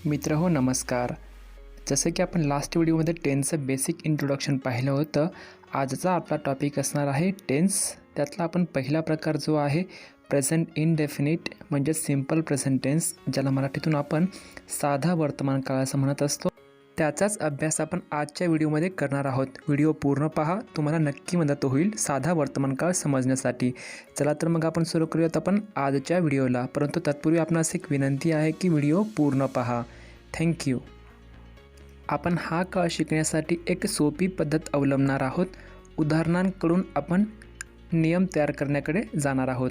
मित्रहो नमस्कार. जसं की आपण लास्ट व्हिडिओमध्ये टेन्सचं बेसिक इंट्रोडक्शन पाहिलं होतं. आजचा आपला टॉपिक असणार आहे टेन्स. त्यातला आपण पहिला प्रकार जो आहे प्रेझेंट इनडेफिनिट म्हणजे सिम्पल प्रेझेंट टेन्स, ज्याला मराठीतून आपण साधा वर्तमान काळ असं म्हणत असतो. त्याचाच अभ्यास आपण आजच्या व्हिडिओमध्ये करणार आहोत. व्हिडिओ पूर्ण पहा, तुम्हाला नक्की मदत होईल साधा वर्तमान काळ समजण्यासाठी. चला तर मग आपण सुरू करूयात आपण आजच्या व्हिडिओला. परंतु तत्पूर्वी आपणास एक विनंती आहे की व्हिडिओ पूर्ण पहा. थँक्यू. आपण हा काळ शिकण्यासाठी एक सोपी पद्धत अवलंबणार आहोत. उदाहरणांकडून आपण नियम तयार करण्याकडे जाणार आहोत.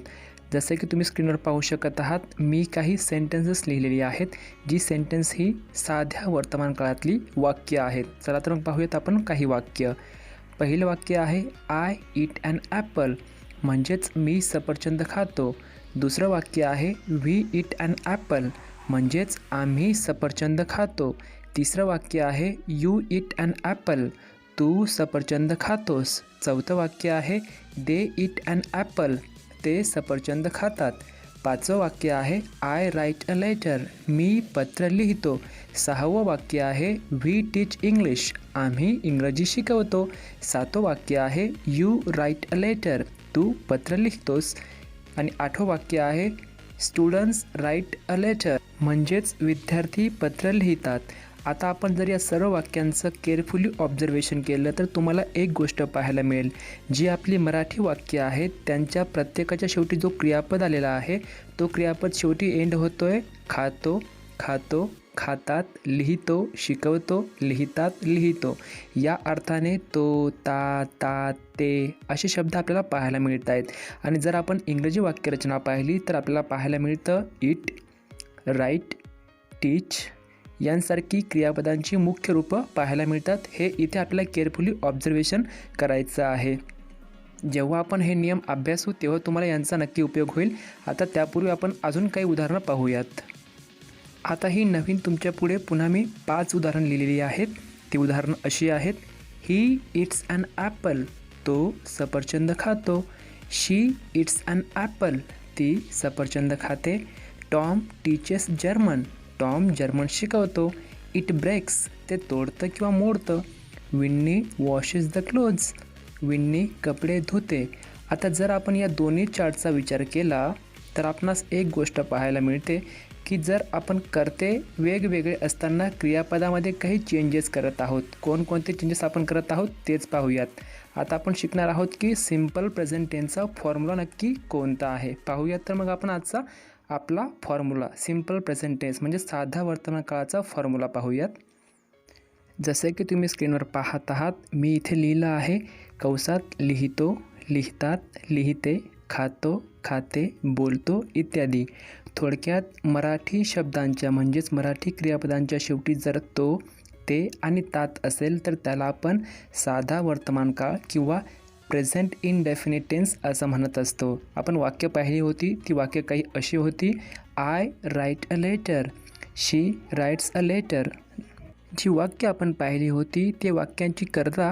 जसे की तुम्ही स्क्रीनवर पाहू शकत आहात, मी काही सेंटेन्सेस लिहिलेली आहेत, जी सेंटेन्स ही साध्या वर्तमान काळातली वाक्य आहेत. चला तर मग पाहूयात आपण काही वाक्य. पहिलं वाक्य आहे आय ईट ॲन ॲपल, म्हणजेच मी सफरचंद खातो. दुसरं वाक्य आहे वी ईट ॲन ॲपल, म्हणजेच आम्ही सफरचंद खातो. तिसरं वाक्य आहे यू ईट ॲन ॲपल, तू सफरचंद खातोस. चौथं वाक्य आहे दे ईट ॲन ॲपल, ते सफरचंद खातात. पाचवं वाक्य आहे आय राईट अ लेटर, मी पत्र लिहितो. सहावं वाक्य आहे वी टीच इंग्लिश, आम्ही इंग्रजी शिकवतो. सातवं वाक्य आहे यू राईट अ लेटर, तू पत्र लिहितोस. आणि आठवं वाक्य आहे स्टुडंट्स राईट अ लेटर, म्हणजेच विद्यार्थी पत्र लिहितात. आता आपण जर या सर्व वाक्यांचं केअरफुली ऑब्झर्वेशन केलं तर तुम्हाला एक गोष्ट पाहायला मिळेल, जी आपली मराठी वाक्य आहेत त्यांच्या प्रत्येकाच्या शेवटी जो क्रियापद आलेला आहे, तो क्रियापद शेवटी एंड होतो आहे खातो, खातो, खातात, लिहितो, शिकवतो, लिहितात, लिहितो. या अर्थाने तो, ता, ता, ते असे शब्द आपल्याला पाहायला मिळत आहेत. आणि जर आपण इंग्रजी वाक्यरचना पाहिली तर आपल्याला पाहायला मिळतं इट, राईट, टीच यांसारखी क्रियापदांची मुख्य रूपं पाहायला मिळतात. हे इथे आपल्याला केअरफुली ऑब्झर्वेशन करायचं आहे. जेव्हा आपण हे नियम अभ्यासू तेव्हा तुम्हाला यांचा नक्की उपयोग होईल. आता त्यापूर्वी आपण अजून काही उदाहरणं पाहूयात. आता ही नवीन तुमच्या पुढे पुन्हा मी 5 उदाहरणं लिहिलेली आहेत. ती उदाहरणं अशी आहेत. ही इट्स ॲन ॲपल, तो सफरचंद खातो. शी इट्स ॲन ॲपल, ती सफरचंद खाते. Tom teaches German, Tom German शिकवतो. इट ब्रेक्स, ते तोडतं किंवा मोडतं. Winnie washes the clothes, Winnie कपडे धुते. आता जर आपण या दोन्ही चार्टचा विचार केला तर आपणास एक गोष्ट पाहायला मिळते की जर आपण कर्ते वेगवेगळे असताना क्रियापदामध्ये काही चेंजेस करत आहोत. कोणकोणते चेंजेस आपण करत आहोत तेच पाहूयात. आता आपण शिकणार आहोत की सिम्पल प्रेझेंट टेन्सचा फॉर्म्युला नक्की कोणता आहे. पाहूयात तर मग आपण आजचा आपला फॉर्म्युला सिम्पल प्रेझेंट टेन्स म्हणजे साधा वर्तमान काळाचा फॉर्म्युला पाहूयात. जसे की तुम्ही स्क्रीनवर पाहत आहात, मी इथे लिहिलं आहे कंसात लिहितो, लिहितात, लिहिते, खातो, खाते, बोलतो इत्यादी. थोडक्यात मराठी शब्दांच्या म्हणजेच मराठी क्रियापदांच्या शेवटी जर तो, ते आणि तात असेल तर त्याला आपण साधा वर्तमान काळ किंवा प्रेझेंट इनडेफिनिट टेन्स असं म्हणत असतो. आपण वाक्य पाहिली होती, ती वाक्य काही अशी होती. I write a letter, she writes a letter. जी वाक्य आपण पाहिली होती ते वाक्यांची करता,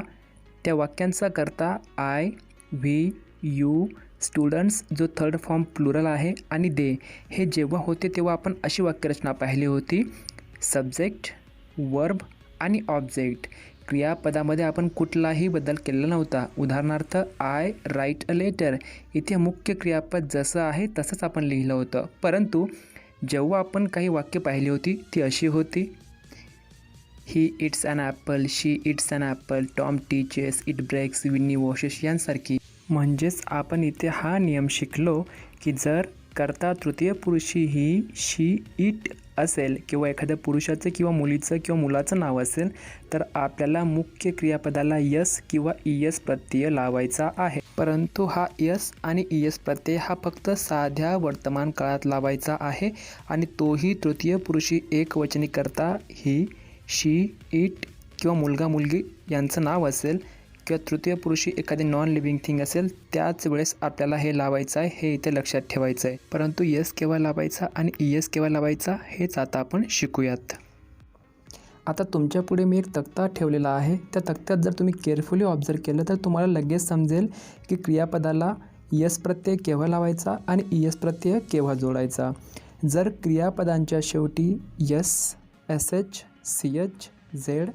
त्या वाक्यांचा करता आय, व्ही, यू, स्टुडंट्स जो थर्ड फॉर्म प्लुरल आहे आणि दे हे जेव्हा होते तेव्हा आपण अशी वाक्यरचना पाहिली होती. सब्जेक्ट, वर्ब आणि ऑब्जेक्ट. क्रियापदामध्ये आपण कुठलाही बदल केलेला नव्हता. उदाहरणार्थ आय राईट अ लेटर, इथे मुख्य क्रियापद जसं आहे तसंच आपण लिहिलं होतं. परंतु जेव्हा आपण काही वाक्य पाहिली होती ती अशी होती. He eats an apple, she eats an apple, Tom teaches, it breaks, Winnie washes यांसारखी. म्हणजेच आपण इथे हा नियम शिकलो की जर कर्ता तृतीय पुरुषी ही शी इट असेल किंवा एखाद्या पुरुषाचं किंवा मुलीचं किंवा मुलाचं नाव असेल तर आपल्याला मुख्य क्रियापदाला यस किंवा ईएस प्रत्यय लावायचा आहे. परंतु हा यस आणि ईएस प्रत्यय हा फक्त साध्या वर्तमान काळात लावायचा आहे आणि तोही तृतीय पुरुषी एकवचनी करता ही, शी, इट किंवा मुलगा मुलगी यांचं नाव असेल किंवा तृतीय पुरुषी एखादी नॉन लिव्हिंग थिंग असेल त्याच वेळेस आपल्याला हे लावायचं आहे. हे इथे लक्षात ठेवायचं आहे. परंतु यस केव्हा लावायचा आणि ईएस केव्हा लावायचा हेच आता आपण शिकूयात. आता तुमच्या पुढे मी एक तक्ता ठेवलेला आहे. त्या तक्त्यात जर तुम्ही केअरफुली ऑब्झर्व केलं तर तुम्हाला लगेच समजेल की क्रियापदाला यस प्रत्यय केव्हा लावायचा आणि ईएस प्रत्यय केव्हा जोडायचा. जर क्रियापदांच्या शेवटी yes SH, CH, Z,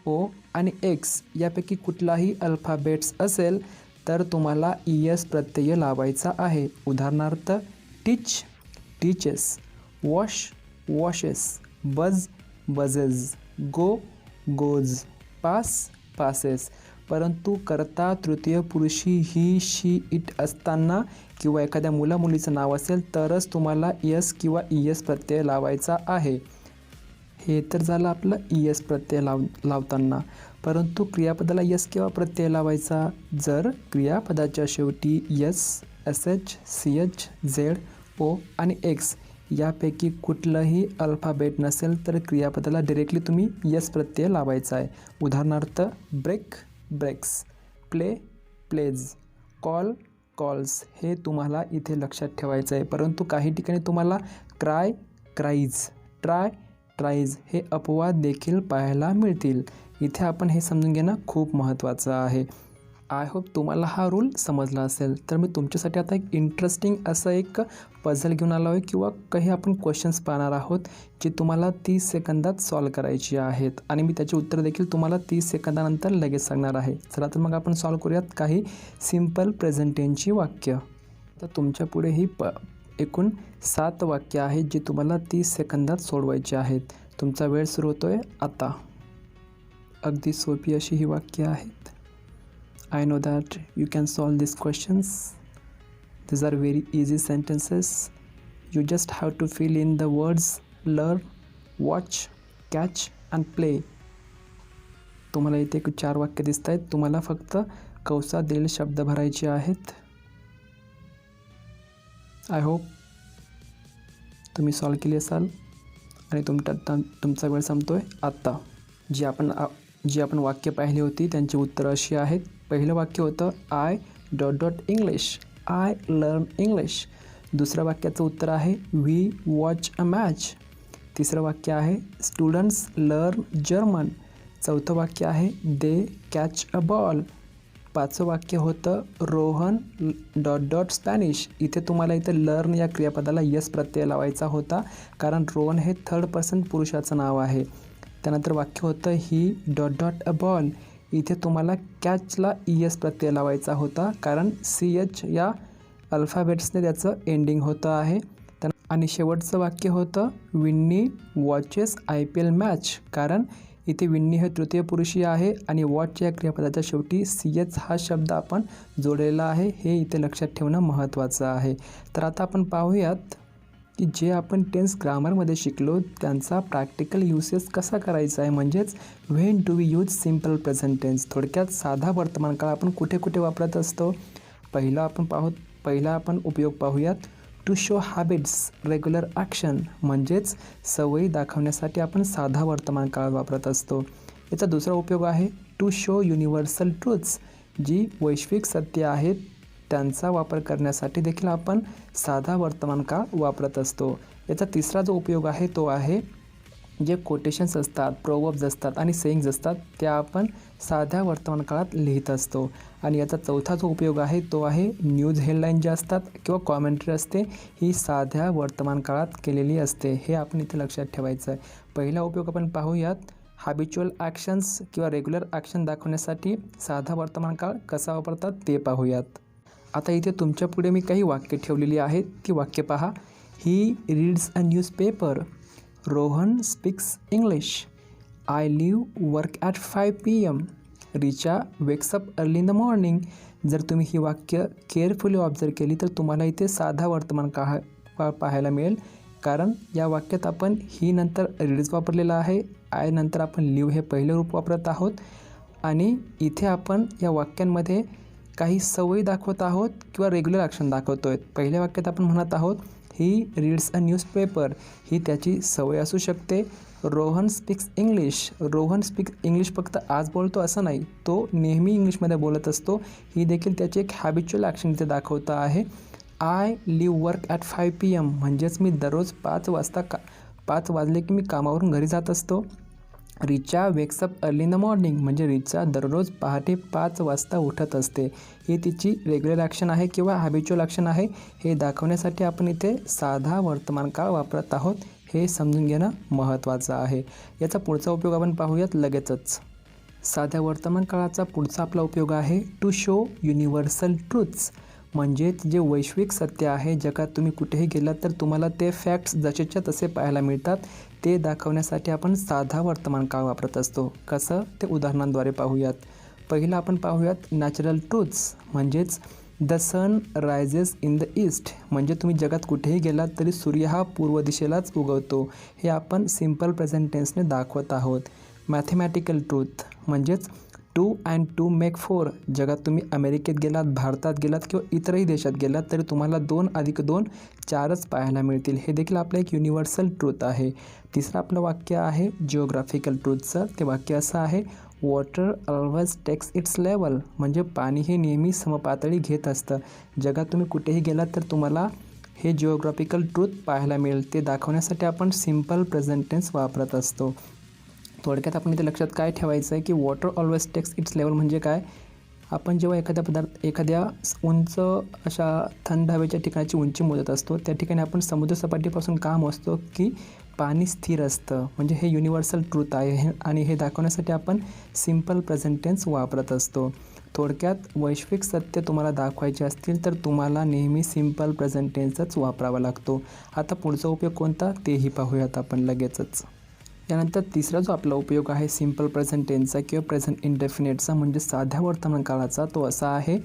O आणि X यापैकी कुठलाही अल्फाबेट्स असेल तर तुम्हाला ES प्रत्यय लावायचा आहे. उदाहरणार्थ टीच, टीचेस, वॉश, वॉशेस, बज, बजेस, गो, गोज, पास, पासेस. परंतु कर्ता तृतीय पुरुषी ही, शी, इट असताना किंवा एखाद्या मुलामुलीचं नाव असेल तरच तुम्हाला एस किंवा ES प्रत्यय लावायचा आहे. हे तर झालं आपलं ES प्रत्यय लावताना. परंतु क्रियापदाला यस केव्हा प्रत्यय लावायचा? जर क्रियापदाच्या शेवटी S, SH, CH, Z, O आणि X यापैकी कुठलंही अल्फाबेट नसेल तर क्रियापदाला डायरेक्टली तुम्ही यस प्रत्यय लावायचा आहे. उदाहरणार्थ break, breaks, play, plays, call, calls. हे तुम्हाला इथे लक्षात ठेवायचं आहे. परंतु काही ठिकाणी तुम्हाला क्राय, क्राईज, ट्राय, ट्राईज हे अपवाद देखील पाहायला मिळतील. इथे आपण हे समजून घेणं खूप महत्त्वाचं आहे. आय होप तुम्हाला हा रूल समजला असेल. तर मी तुमच्यासाठी आता एक इंटरेस्टिंग असं एक पझल घेऊन आलो आहे किंवा काही आपण क्वेश्चन्स पाहणार आहोत जे तुम्हाला 30 सेकंदात सॉल्व करायची आहेत आणि मी त्याचे उत्तर देखील तुम्हाला 30 सेकंदानंतर लगेच सांगणार आहे. चला तर मग आपण सॉल्व करूयात काही सिम्पल प्रेझेंट टेन्सची वाक्य. तर तुमच्या पुढे ही एकूण 7 वाक्य आहेत जी तुम्हाला 30 सेकंदात सोडवायची आहेत. तुमचा वेळ सुरू होतो आहे आता. अगदी सोपी अशी ही वाक्य आहेत. I know that you can solve these questions. These are very easy sentences. You just have to fill in the words learn, watch, catch and play. तुम्हाला इथे 4 वाक्य दिसत आहेत. तुम्हाला फक्त कंसात दिलेले शब्द भरायचे आहेत. आय होप तुम्ही सॉल्व केली असाल आणि तुमचा वेळ संपतोय आत्ता. जी आपण वाक्य पाहिली होती त्यांची उत्तरं अशी आहेत. पहिलं वाक्य होतं I dot dot English, I learn English. दुसऱ्या वाक्याचं उत्तर आहे वी वॉच अ मॅच. तिसरं वाक्य आहे स्टुडंट्स लर्न जर्मन. चौथं वाक्य आहे दे कॅच अ बॉल. पाचवं वाक्य होतं रोहन डॉट डॉट स्पॅनिश. इथे तुम्हाला इथे लर्न या क्रियापदाला यस प्रत्यय लावायचा होता कारण रोहन हे 3rd पर्सन पुरुषाचं नाव आहे. त्यानंतर वाक्य होतं ही डॉट डॉट अ बॉल. इथे तुम्हाला कॅचला ES प्रत्यय लावायचा होता कारण CH या अल्फाबेट्सने त्याचं एंडिंग होतं आहे. आणि शेवटचं वाक्य होतं विन्नी वॉचेस IPL मॅच कारण इथे विन्नी हे तृतीय पुरुषी आहे आणि वॉच या क्रियापदाच्या शेवटी CH हा शब्द आपण जोडलेला आहे. हे इथे लक्षात ठेवणं महत्त्वाचं आहे. तर आता आपण पाहूयात की जे आपण टेन्स ग्रामरमध्ये शिकलो त्यांचा प्रॅक्टिकल यूसेस कसा करायचा आहे. म्हणजेच when do we use simple present tense. थोडक्यात साधा वर्तमान काळ आपण कुठे कुठे वापरत असतो. पहिला आपण उपयोग पाहूयात. To show habits regular action म्हणजेच सवयी दाखवण्यासाठी आपण साधा वर्तमान काळ वापरत असतो. याचा दुसरा उपयोग आहे टू शो युनिव्हर्सल ट्रूथ्स. जी वैश्विक सत्य आहेत त्यांचा वापर करण्यासाठी देखील आपण साधा वर्तमान काळ वापरत असतो. याचा तिसरा जो उपयोग आहे तो आहे जे कोटेशन्स असतात, प्रोवर्ब्स असतात आणि सेइंग्स असतात त्या आपण साध्या वर्तमान काळात लिहित असतो. आणि याचा चौथा जो उपयोग आहे तो आहे न्यूज हेडलाईन ज्या असतात किंवा कॉमेंट्री असते ही साध्या वर्तमान काळात केलेली असते. हे आपण इथे लक्षात ठेवायचं आहे. पहिला उपयोग आपण पाहूयात. हॅबिच्युअल ॲक्शन्स किंवा रेग्युलर ॲक्शन दाखवण्यासाठी साधा वर्तमान काळ कसा वापरतात ते पाहूयात. आता इथे तुमच्या पुढे मी काही वाक्य ठेवलेली आहेत. ती वाक्य पहा. He reads a newspaper. Rohan speaks English. I live work at 5 PM. Richa wakes up early in the morning. जर तुम्ही ही वाक्य केअरफुली ऑब्झर्व केली तर तुम्हाला इथे साधा वर्तमान काळ पाहायला मिळेल कारण या वाक्यात आपण ही नंतर रीड्स वापरलेला आहे. आय नंतर आपण लिव्ह हे पहिलं रूप वापरत आहोत आणि इथे आपण या वाक्यांमध्ये काही सवयी दाखवत आहोत किंवा रेग्युलर ॲक्शन दाखवतो आहे. पहिल्या वाक्यात आपण म्हणत आहोत ही रीड्स अ न्यूजपेपर. ही त्याची सवय असू शकते. Rohan speaks English. Rohan speaks English फक्त आज बोलतो असं नाही, तो नेहमी इंग्लिशमध्ये बोलत असतो. ही देखील त्याची एक हॅबिच्युअल ॲक्शन इथे दाखवतं आहे. I live work at 5 PM म्हणजेच मी दररोज 5 वाजले की मी कामावरून घरी जात असतो. Richa wakes up early in the morning म्हणजे रिचा दररोज पहाटे 5 वाजता उठत असते. ही तिची रेग्युलर ॲक्शन आहे किंवा हॅबिच्युअल ॲक्शन आहे. हे दाखवण्यासाठी आपण इथे साधा वर्तमान काळ वापरत आहोत. हे समजून घेणं महत्त्वाचं आहे. याचा पुढचा उपयोग आपण पाहूयात लगेचच. साध्या वर्तमान काळाचा पुढचा आपला उपयोग आहे टू शो युनिव्हर्सल ट्रूथ्स. म्हणजेच जे वैश्विक सत्य आहे, जगात तुम्ही कुठेही गेलात तर तुम्हाला ते फॅक्ट्स जसेच्या तसे पाहायला मिळतात, ते दाखवण्यासाठी आपण साधा वर्तमान काळ वापरत असतो. कसं ते उदाहरणांद्वारे पाहूयात. पहिलं आपण पाहूयात नॅचरल ट्रूथ्स. म्हणजेच the sun rises in the east. म्हणजे तुम्ही जगात कुठेही गेलात तरी सूर्य हा पूर्व दिशेलाच उगवतो. हे आपण सिम्पल प्रेझेंट टेन्सने दाखवत आहोत. मॅथमॅटिकल ट्रूथ म्हणजेच 2 and 2 make 4. जगात तुम्ही अमेरिकेत गेलात, भारतात गेलात किंवा इतरही देशात गेलात तरी तुम्हाला 2 + 2 4च पाहायला मिळतील. हे देखील आपलं एक युनिव्हर्सल ट्रूथ आहे. तिसरं आपलं वाक्य आहे जिओग्राफिकल ट्रूथचं. ते वाक्य असं आहे, water always text it's level. म्हणजे पाणी हे नेहमी समपातळी घेत असतं. जगात तुम्ही कुठेही गेलात तर तुम्हाला हे जिओग्राफिकल ट्रूथ पाहायला मिळेल. ते दाखवण्यासाठी आपण सिम्पल प्रेझेंट टेन्स वापरत असतो. थोडक्यात आपण इथे लक्षात काय ठेवायचं आहे की water always text it's level म्हणजे काय. आपण जेव्हा एखाद्या उंच अशा थंड हवेच्या ठिकाणाची उंची मोजत असतो, त्या ठिकाणी आपण समुद्रसपाटीपासून का मोजतो की पाणी स्थिर असतं. म्हणजे हे युनिव्हर्सल ट्रूथ आहे आणि हे दाखवण्यासाठी आपण सिम्पल प्रेझेंट टेन्स वापरत असतो. थोडक्यात वैश्विक सत्य तुम्हाला दाखवायचे असतील तर तुम्हाला नेहमी सिम्पल प्रेझेंट टेन्सच वापरावा लागतो. आता पुढचा उपयोग कोणता तेही पाहूयात आपण लगेचच. यानंतर तिसरा जो आपला उपयोग आहे सिम्पल प्रेझेंट टेन्सचा किंवा प्रेझेंट इंडेफिनिटचा म्हणजे साध्या वर्तमान काळाचा, तो असा आहे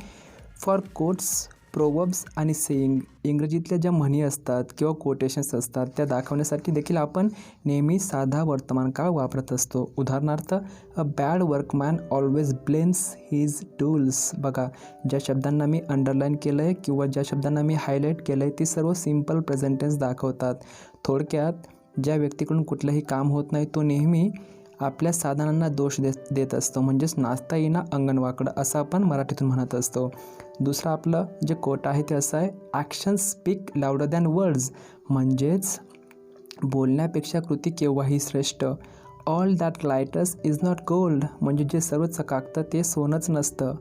फॉर कोट्स, प्रोवर्ब्स आणि सेईंग. इंग्रजीतल्या ज्या म्हणी असतात किंवा कोटेशन्स असतात त्या दाखवण्यासाठी देखील आपण नेहमी साधा वर्तमान काळ वापरत असतो. उदाहरणार्थ a bad workman always blames his tools. बघा, ज्या शब्दांना मी अंडरलाईन केलं आहे किंवा ज्या शब्दांना मी हायलाईट केलं आहे ते सर्व सिम्पल प्रेझेंट टेन्स दाखवतात. थोडक्यात ज्या व्यक्तीकडून कुठलंही काम होत नाही तो नेहमी आपल्या साधनांना दोष देत असतो. म्हणजेच नाचता येईना अंगण वाकडं असं आपण मराठीतून म्हणत असतो. दुसरं आपलं जे कोट आहे ते असं आहे, actions speak louder than words. म्हणजेच बोलण्यापेक्षा कृती केव्हाही श्रेष्ठ. All that glitters is not gold. म्हणजे जे सर्व चकाकतं ते सोनंच नसतं.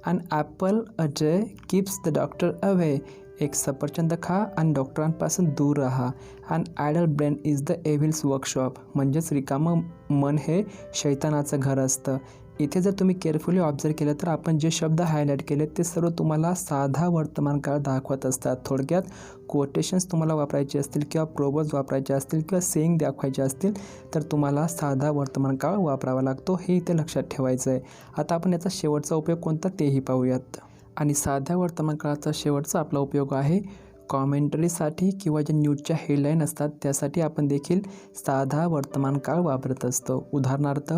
An apple a day keeps the doctor away. एक सफरचंद खा आणि डॉक्टरांपासून दूर राहा. And idle brain is the evils workshop. म्हणजेच रिकामं मन हे शैतानाचं घर असतं. इथे जर तुम्ही केअरफुली ऑब्झर्व केलं तर आपण जे शब्द हायलाईट केले ते सर्व तुम्हाला साधा वर्तमान काळ दाखवत असतात. थोडक्यात कोटेशन्स तुम्हाला वापरायचे असतील किंवा प्रोवर्ब्स वापरायचे असतील किंवा सेईंग दाखवायचे असतील तर तुम्हाला साधा वर्तमान काळ वापरावा लागतो. हे इथे लक्षात ठेवायचं आहे. आता आपण याचा शेवटचा उपयोग कोणता तेही पाहूयात. आणि साध्या वर्तमान काळाचा शेवटचा आपला उपयोग आहे कॉमेंटरीसाठी किंवा ज्या न्यूजच्या हेडलाईन असतात त्यासाठी आपण देखील साधा वर्तमान काळ वापरत असतो. उदाहरणार्थ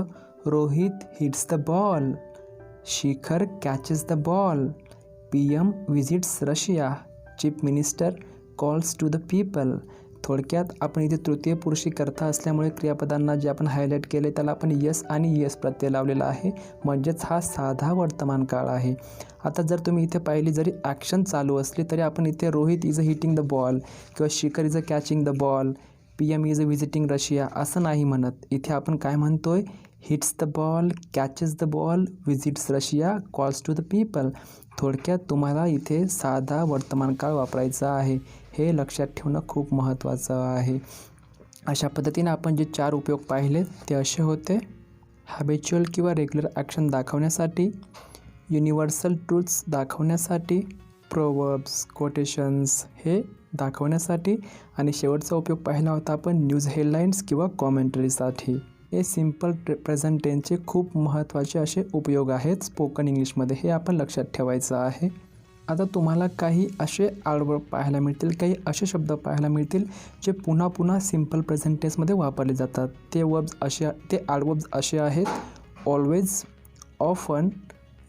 Rohit hits the ball, Shikhar catches the ball, PM visits Russia, chief minister calls to the people. थोडक्यात आपण इथे तृतीय पुरुषी कर्ता असल्यामुळे क्रियापदांना जे आपण हायलाईट केले त्याला आपण यस आणि यस प्रत्यय लावलेला आहे. म्हणजेच हा साधा वर्तमान काळ आहे. आता जर तुम्ही इथे पाहिली जरी ॲक्शन चालू असली तरी आपण इथे Rohit is a hitting the ball किंवा Shikhar is a catching the ball, PM is a visiting Russia असं नाही म्हणत. इथे आपण काय म्हणतोय, hits the ball, catches the ball, visits Russia, calls to the people. थोडक्यात तुम्हाला इथे साधा वर्तमान काळ वापरायचा आहे. हे लक्षात ठेवणं खूप महत्त्वाचं आहे. अशा पद्धतीने आपण जे 4 उपयोग पाहिले ते असे होते, हॅबिच्युअल किंवा रेग्युलर ॲक्शन दाखवण्यासाठी, युनिव्हर्सल ट्रूथ्स दाखवण्यासाठी, प्रोवर्ब्स, कोटेशन्स हे दाखवण्यासाठी आणि शेवटचा उपयोग पाहिला होता आपण न्यूज हेडलाईन्स किंवा कॉमेंटरीसाठी. हे सिम्पल प्रेझेंट टेन्सचे खूप महत्त्वाचे असे उपयोग आहेत स्पोकन इंग्लिशमध्ये. हे आपण लक्षात ठेवायचं आहे. आता तुम्हाला काही असे ॲडवर्ब पाहायला मिळतील, काही असे शब्द पाहायला मिळतील जे पुन्हा पुन्हा सिम्पल प्रेझेंट टेन्समध्ये वापरले जातात. ते ॲडवर्ब्स असे आहेत, always, often,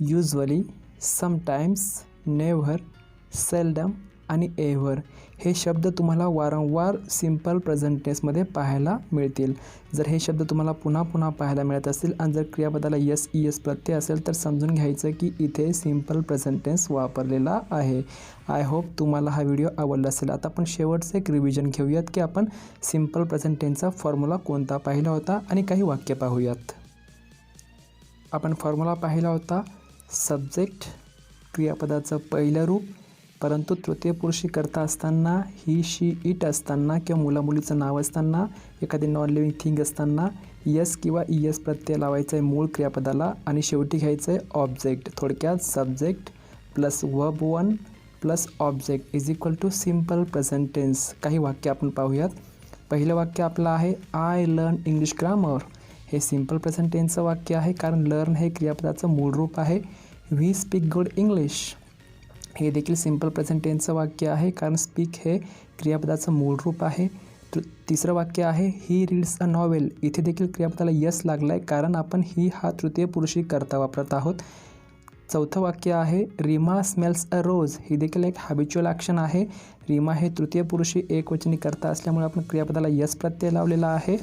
usually, sometimes, never, seldom आणि एव्हर. हे शब्द तुम्हाला वारंवार सिम्पल प्रेझेंट टेन्समध्ये पाहायला मिळतील. जर हे शब्द तुम्हाला पुन्हा पुन्हा पाहायला मिळत असतील आणि जर क्रियापदाला यस ES प्रत्यय असेल तर समजून घ्यायचं की इथे सिम्पल प्रेझेंट टेन्स वापरलेला आहे. आय होप तुम्हाला हा व्हिडिओ आवडला असेल. आता आपण शेवटचं एक रिव्हिजन घेऊयात की आपण सिम्पल प्रेझेंट टेन्सचा फॉर्म्युला कोणता पाहिला होता आणि काही वाक्य पाहूयात. आपण फॉर्म्युला पाहिला होता, सब्जेक्ट क्रियापदाचं पहिलं रूप परंतु तृतीय पुरुषी करता असताना ही शी इट असताना किंवा मुलामुलीचं नाव असताना एखादी नॉन लिव्हिंग थिंग असताना यस किंवा इयस प्रत्यय लावायचं आहे मूळ क्रियापदाला आणि शेवटी घ्यायचं आहे ऑब्जेक्ट. थोडक्यात subject plus verb one plus object is equal to simple present tense. काही वाक्य आपण पाहूयात. पहिलं वाक्य आपलं आहे आय लर्न इंग्लिश ग्रामर. हे सिम्पल प्रेझेंट टेन्सचं वाक्य आहे कारण लर्न हे क्रियापदाचं मूळ रूप आहे. वी स्पीक गुड इंग्लिश हे देखील सिम्पल प्रेझेंट टेन्सचं वाक्य आहे कारण स्पीक हे क्रियापदाचं मूळ रूप आहे. तिसरं वाक्य आहे ही रीड्स अ नॉवेल. इथे देखील क्रियापदाला यस लागला आहे कारण आपण ही हा तृतीय पुरुषी करता वापरत आहोत. चौथं वाक्य आहे रीमा स्मेल्स अ रोज. ही देखील एक हॅबिच्युअल ॲक्शन आहे. रीमा हे तृतीय पुरुषी एकवचनी करता असल्यामुळे आपण क्रियापदाला यस प्रत्यय लावलेला आहे.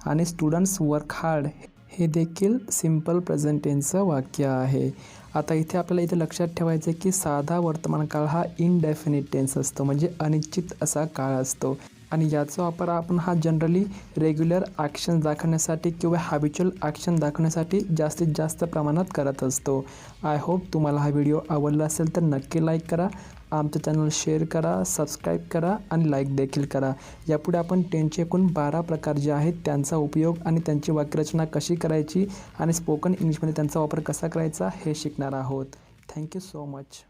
आणि स्टुडंट्स वर्क हार्ड हे देखील सिम्पल प्रेझेंट टेन्सचं वाक्य आहे. आता इथे आपल्याला इथे लक्षात ठेवायचं आहे की साधा वर्तमान काळ हा इनडेफिनिट टेन्स असतो म्हणजे अनिश्चित असा काळ असतो आणि याचा वापर आपण हा जनरली रेग्युलर ॲक्शन दाखवण्यासाठी किंवा हॅबिच्युअल ॲक्शन दाखवण्यासाठी जास्तीत जास्त प्रमाणात करत असतो. आय होप तुम्हाला हा व्हिडिओ आवडला असेल तर नक्की लाईक करा, आमचं चॅनल शेअर करा, सबस्क्राईब करा आणि लाईक देखील करा. यापुढे आपण टेन्सचे एकूण 12 प्रकार जे आहेत त्यांचा उपयोग आणि त्यांची वाक्यरचना कशी करायची आणि स्पोकन इंग्लिशमध्ये त्यांचा वापर कसा करायचा हे शिकणार आहोत. Thank you so much.